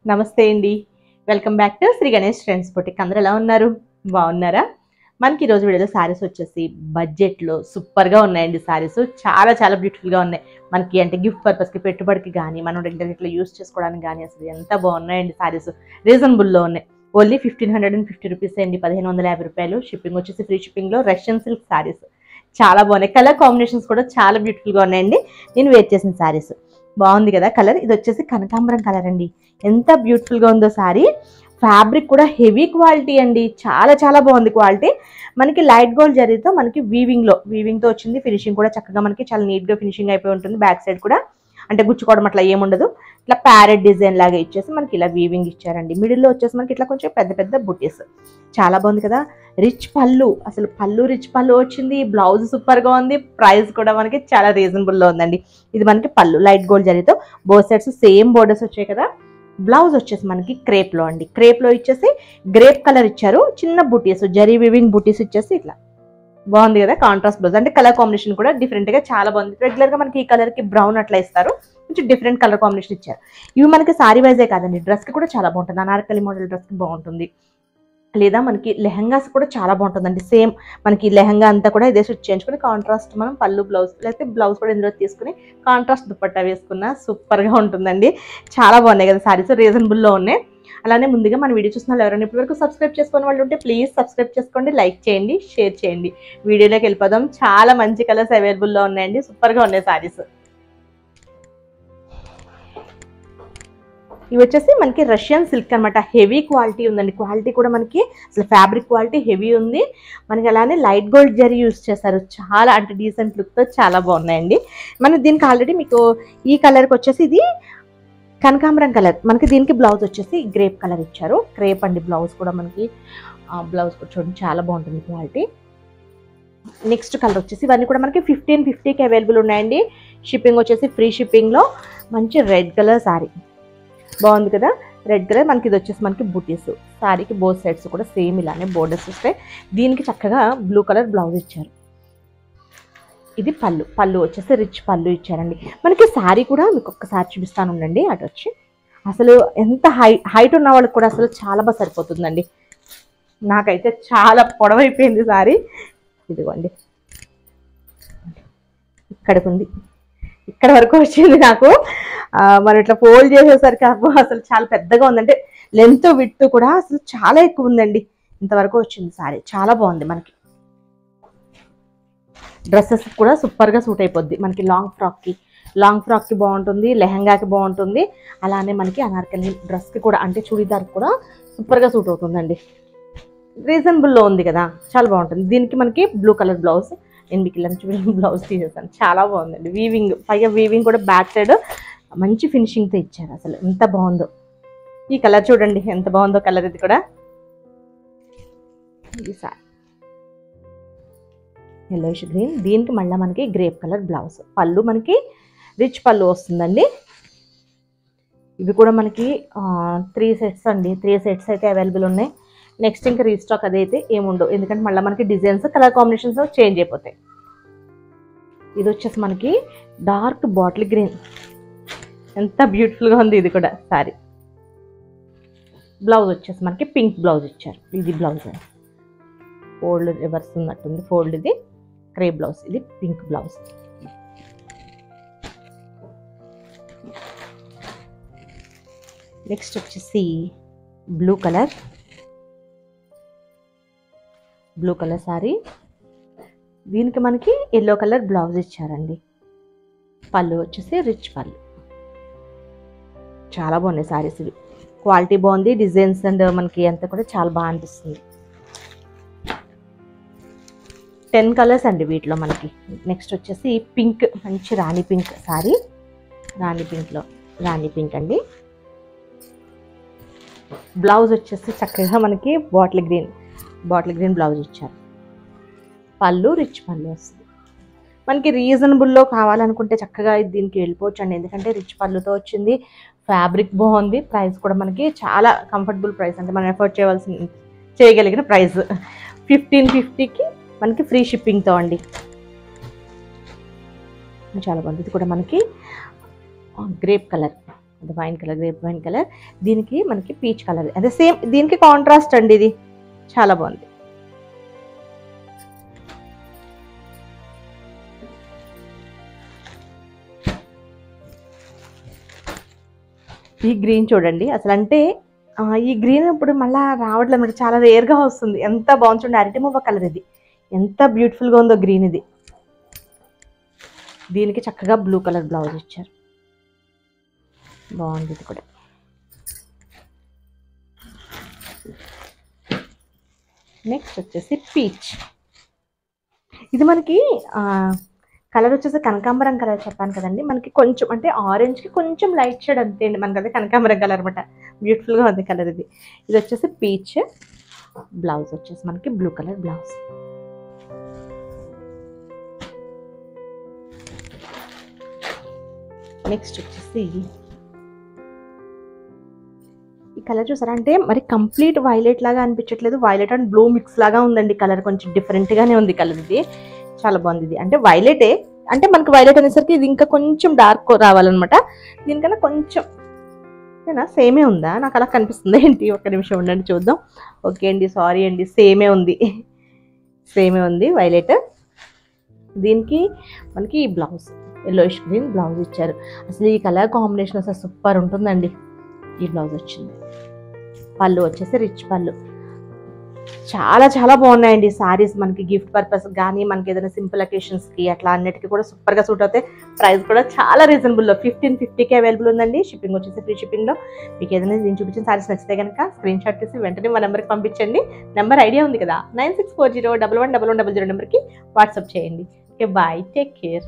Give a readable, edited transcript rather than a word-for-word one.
నమస్తే అండి, welcome back to Shri Ganesh trends boutique. అందరూ ఎలా ఉన్నారు? బాగున్నారా? మనకి ఈరోజు వీడియోలో శారీస్ వచ్చేసి బడ్జెట్లో సూపర్గా ఉన్నాయండి. శారీస్ చాలా చాలా బ్యూటిఫుల్గా ఉన్నాయి. మనకి అంటే గిఫ్ట్ పర్పస్కి, పెట్టుబడికి కానీ, మనం రెగ్యులర్ ఇట్లా యూస్ చేసుకోవడానికి కానీ అసలు ఎంత బాగున్నాయండి. శారీస్ రీజనబుల్లో ఉన్నాయి. ఓన్లీ 1550 రూపీస్ అండి, 1550 రూపాయలు. షిప్పింగ్ వచ్చేసి ఫ్రీ షిప్పింగ్లో. రష్యన్ సిల్క్ శారీస్ చాలా బాగున్నాయి. కలర్ కాంబినేషన్స్ కూడా చాలా బ్యూటిఫుల్గా ఉన్నాయండి. నేను వేర్ చేసిన శారీస్ బాగుంది కదా కలర్. ఇది వచ్చేసి కనకాంబరం కలర్ అండి. ఎంత బ్యూటిఫుల్గా ఉందో శారీ. ఫ్యాబ్రిక్ కూడా హెవీ క్వాలిటీ అండి, చాలా చాలా బాగుంది క్వాలిటీ. మనకి లైట్ గోల్డ్ జరీతో మనకి వీవింగ్తో వచ్చింది. ఫినిషింగ్ కూడా చక్కగా మనకి చాలా నీట్గా ఫినిషింగ్ అయిపోయి ఉంటుంది. బ్యాక్ సైడ్ కూడా అంటే గుచ్చుకోవడం అట్లా ఏముండదు. ఇట్లా ప్యారెట్ డిజైన్ లాగా ఇచ్చేసి మనకి ఇలా వీవింగ్ ఇచ్చారండి. మిడిల్లో వచ్చేసి మనకి ఇట్లా కొంచెం పెద్ద పెద్ద బుటీస్. చాలా బాగుంది కదా. రిచ్ పళ్ళు, అసలు పళ్ళు రిచ్ పళ్ళు వచ్చింది. బ్లౌజ్ సూపర్గా ఉంది. ప్రైస్ కూడా మనకి చాలా రీజనబుల్లో ఉందండి. ఇది మనకి పళ్ళు లైట్ గోల్డ్ జరీతో, బోత్ సైడ్స్ సేమ్ బోర్డర్స్ వచ్చాయి కదా. బ్లౌజ్ వచ్చేసి మనకి క్రేప్లో అండి. క్రేప్లో ఇచ్చేసి గ్రేప్ కలర్ ఇచ్చారు. చిన్న బుటీస్, జరీ వీవింగ్ బుటీస్ ఇచ్చేసి ఇట్లా బాగుంది కదా. కాంట్రాస్ట్ బ్లౌజ్ అంటే కలర్ కాంబినేషన్ కూడా డిఫరెంట్గా చాలా బాగుంది. రెగ్యులర్గా మనకి ఈ కలర్కి బ్రౌన్ అట్లా ఇస్తారు, కొంచెం డిఫరెంట్ కలర్ కాంబినేషన్ ఇచ్చారు. ఇవి మనకి సారీ వైజే కాదండి, డ్రెస్కి కూడా చాలా బాగుంటుంది. అనార్కలి మోడల్ డ్రెస్కి బాగుంటుంది, లేదా మనకి లెహంగాస్ కూడా చాలా బాగుంటుందండి. సేమ్ మనకి లెహంగా అంతా కూడా ఇదే స్టిచ్ చేయించుకుని కాంట్రాస్ట్ మనం పళ్ళు బ్లౌజ్, లేకపోతే బ్లౌజ్ కూడా ఇందులో తీసుకుని కాంట్రాస్ట్ దుపట్టా వేసుకున్న సూపర్గా ఉంటుందండి. చాలా బాగున్నాయి కదా సారీస్, రీజనబుల్లో ఉన్నాయి. అలానే ముందుగా మన వీడియో చూసిన వాళ్ళు ఎవరైనా ఇప్పటివరకు సబ్స్క్రైబ్ చేసుకునే వాళ్ళు ఉంటే ప్లీజ్ సబ్స్క్రైబ్ చేసుకోండి, లైక్ చేయండి, షేర్ చేయండి. వీడియోలోకి వెళ్ళిపోదాం. చాలా మంచి కలర్స్ అవైలబుల్లో ఉన్నాయండి, సూపర్గా ఉన్నాయి సారీస్. ఇవి వచ్చేసి మనకి రష్యన్ సిల్క్ అనమాట. హెవీ క్వాలిటీ ఉందండి. క్వాలిటీ కూడా మనకి అసలు ఫ్యాబ్రిక్ క్వాలిటీ హెవీ ఉంది. మనకి అలానే లైట్ గోల్డ్ జరీ యూస్ చేస్తారు. చాలా అంటే డీసెంట్ లుక్తో చాలా బాగున్నాయండి. మనం దీనికి ఆల్రెడీ మీకు ఈ కలర్కి వచ్చేసి ఇది కనకాంబరం కలర్. మనకి దీనికి బ్లౌజ్ వచ్చేసి గ్రేప్ కలర్ ఇచ్చారు. క్రేప్ అండి బ్లౌజ్ కూడా మనకి. బ్లౌజ్ కూడా చూడండి చాలా బాగుంటుంది క్వాలిటీ. నెక్స్ట్ కలర్ వచ్చేసి ఇవన్నీ కూడా మనకి 1550కి అవైలబుల్ ఉన్నాయండి. షిప్పింగ్ వచ్చేసి ఫ్రీ షిప్పింగ్లో. మంచి రెడ్ కలర్ శారీ బాగుంది కదా. రెడ్ కలర్ మనకి ఇది వచ్చేసి మనకి బుటీస్. శారీకి బోత్ సైడ్స్ కూడా సేమ్ ఇలానే బోర్డర్స్ వస్తాయి. దీనికి చక్కగా బ్లూ కలర్ బ్లౌజ్ ఇచ్చారు. ఇది పళ్ళు వచ్చేసి రిచ్ పళ్ళు ఇచ్చారండి. మనకి శారీ కూడా మీకు ఒక్కసారి చూపిస్తాను ఉండండి. అటు వచ్చి అసలు ఎంత హైట్ ఉన్న వాళ్ళకి కూడా అసలు చాలా బాగా సరిపోతుందండి. నాకైతే చాలా పొడవైపోయింది శారీ. ఇదిగోండి ఇక్కడికి ఉంది, ఇక్కడ వరకు వచ్చింది నాకు. మనం ఇట్లా ఫోల్డ్ చేసేసరికి అసలు చాలా పెద్దగా ఉందంటే లెంత్ విడ్త్ కూడా అసలు చాలా ఎక్కువ ఉందండి. ఇంతవరకు వచ్చింది శారీ. చాలా బాగుంది. మనకి డ్రెస్సెస్ కూడా సూపర్గా సూట్ అయిపోద్ది. మనకి లాంగ్ ఫ్రాక్కి బాగుంటుంది, లెహంగాకి బాగుంటుంది. అలానే మనకి అనార్కలి డ్రెస్కి కూడా అంటే చూడీదార్కి కూడా సూపర్గా సూట్ అవుతుందండి. రీజనబుల్లో ఉంది కదా, చాలా బాగుంటుంది. దీనికి మనకి బ్లూ కలర్ బ్లౌజ్. నేను మీకు ఇలా బ్లౌజ్ తీసేసాను. చాలా బాగుందండి. వీవింగ్, పైగా వీవింగ్ కూడా బ్యాక్ సైడ్ మంచి ఫినిషింగ్తో ఇచ్చారు. అసలు ఎంత బాగుందో. ఈ కలర్ చూడండి ఎంత బాగుందో కలర్. ఇది కూడా ఇది సారీ ఎల్లోయిష్ గ్రీన్. దీనికి మళ్ళీ మనకి గ్రేప్ కలర్ బ్లౌజ్. పళ్ళు మనకి రిచ్ పళ్ళు వస్తుందండి. ఇవి కూడా మనకి 3 సెట్స్ అండి. 3 సెట్స్ అయితే అవైలబుల్ ఉన్నాయి. నెక్స్ట్ ఇంకా రీస్టాక్ అదైతే ఏముండవు, ఎందుకంటే మళ్ళీ మనకి డిజైన్స్ కలర్ కాంబినేషన్స్ చేంజ్ అయిపోతాయి. ఇది వచ్చేసి మనకి డార్క్ బాటిల్ గ్రీన్. ఎంత బ్యూటిఫుల్గా ఉంది ఇది కూడా సారీ. బ్లౌజ్ వచ్చేసి మనకి పింక్ బ్లౌజ్ ఇచ్చారు. ఇది బ్లౌజ్ ఫోల్డ్ రివర్స్ ఉన్నట్టుంది ఫోల్డ్. ఇది క్రేప్ బ్లౌజ్, ఇది పింక్ బ్లౌజ్. నెక్స్ట్ వచ్చేసి బ్లూ కలర్ సారీ. దీనికి మనకి ఎల్లో కలర్ బ్లౌజ్ ఇచ్చారండి. పళ్ళు వచ్చేసి రిచ్ పళ్ళు. చాలా బాగున్నాయి సారీస్. ఇవి క్వాలిటీ బాగుంది. డిజైన్స్ అండ్ మనకి అంతా కూడా చాలా బాగా అనిపిస్తుంది. 10 కలర్స్ అండి వీటిలో మనకి. నెక్స్ట్ వచ్చేసి పింక్, మంచి రాణి పింక్ సారీ. రాణి పింక్ అండి. బ్లౌజ్ వచ్చేసి చక్కగా మనకి బాటిల్ గ్రీన్ బ్లౌజ్ ఇచ్చారు. పళ్ళు రిచ్ పళ్ళు వస్తుంది. మనకి రీజనబుల్లో కావాలనుకుంటే చక్కగా దీనికి వెళ్ళిపోవచ్చు అండి, ఎందుకంటే రిచ్ పళ్ళుతో వచ్చింది. ఫ్యాబ్రిక్ బాగుంది. ప్రైస్ కూడా మనకి చాలా కంఫర్టబుల్ ప్రైస్, అంటే మనం ఎఫోర్డ్ చేయగలిగిన ప్రైస్. 1550కి మనకి ఫ్రీ షిప్పింగ్తో అండి. చాలా బాగుంది. ఇది కూడా మనకి గ్రేప్ కలర్, అది wine colour, grape wine colour. దీనికి మనకి పీచ్ కలర్, అదే సేమ్ దీనికి కాంట్రాస్ట్ అండి. ఇది చాలా బాగుంది. ఈ గ్రీన్ చూడండి అసలు, అంటే ఈ గ్రీన్ ఇప్పుడు మళ్ళీ రావట్లేదు అంటే చాలా రేర్గా వస్తుంది. ఎంత బాగుంది చూడండి. అరటి మువ్వ కలర్ ఇది, ఎంత బ్యూటిఫుల్గా ఉందో గ్రీన్ ఇది. దీనికి చక్కగా బ్లూ కలర్ బ్లౌజ్ ఇచ్చారు, బాగుంది ఇది కూడా. నెక్స్ట్ వచ్చేసి పీచ్. ఇది మనకి కలర్ వచ్చేసి కనకాంబరం కలర్ చెప్పాను కదండి. మనకి కొంచెం అంటే ఆరెంజ్కి కొంచెం లైట్ షేడ్ అంతే అండి. మనకి అదే కనకాంబరం కలర్ అనమాట. బ్యూటిఫుల్గా ఉంది కలర్ ఇది. ఇది వచ్చేసి పీచ్. బ్లౌజ్ వచ్చేసి మనకి బ్లూ కలర్ బ్లౌజ్. నెక్స్ట్ వచ్చేసి ఈ కలర్ చూసారా, అంటే మరి కంప్లీట్ వైలెట్ లాగా అనిపించట్లేదు, వైలెట్ అండ్ బ్లూ మిక్స్ లాగా ఉందండి కలర్. కొంచెం డిఫరెంట్గానే ఉంది కలర్ ఇది, చాలా బాగుంది. ఇది అంటే వైలెటే, అంటే మనకి వైలెట్ అనేసరికి ఇది ఇంకా కొంచెం డార్క్ రావాలన్నమాట. దీనికన్నా కొంచెం సేమే ఉందా, నాకు అలా కనిపిస్తుంది ఏంటి. ఒక్క నిమిషం ఉండండి చూద్దాం. ఓకే అండి, సారీ అండి, సేమే ఉంది, సేమే ఉంది వైలెట్. దీనికి మనకి ఈ బ్లౌజ్ ఎల్లోయిష్ గ్రీన్ బ్లౌజ్ ఇచ్చారు. అసలు ఈ కలర్ కాంబినేషన్ అసలు సూపర్ ఉంటుందండి. ఈ బ్లౌజ్ వచ్చింది. పళ్ళు వచ్చేసి రిచ్ పళ్ళు. చాలా చాలా బాగున్నాయండి శారీస్. మనకి గిఫ్ట్ పర్పస్ కానీ, మనకి ఏదైనా సింపుల్ అకేషన్స్కి అట్లా అన్నిటికీ కూడా సూపర్గా సూట్ అవుతాయి. ప్రైస్ కూడా చాలా రీజనబుల్లో 1550కి అవైలబుల్ ఉందండి. షిప్పింగ్ వచ్చేసి ఫ్రీ షిప్పింగ్లో. మీకు ఏదైనా నేను చూపించిన శారీస్ నచ్చితే కనుక స్క్రీన్ షాట్ తీసి వెంటనే మా నెంబర్కి పంపించండి. నెంబర్ ఐడియా ఉంది కదా, 9640111100 నెంబర్కి వాట్సాప్ చేయండి. Okay, bye, take care.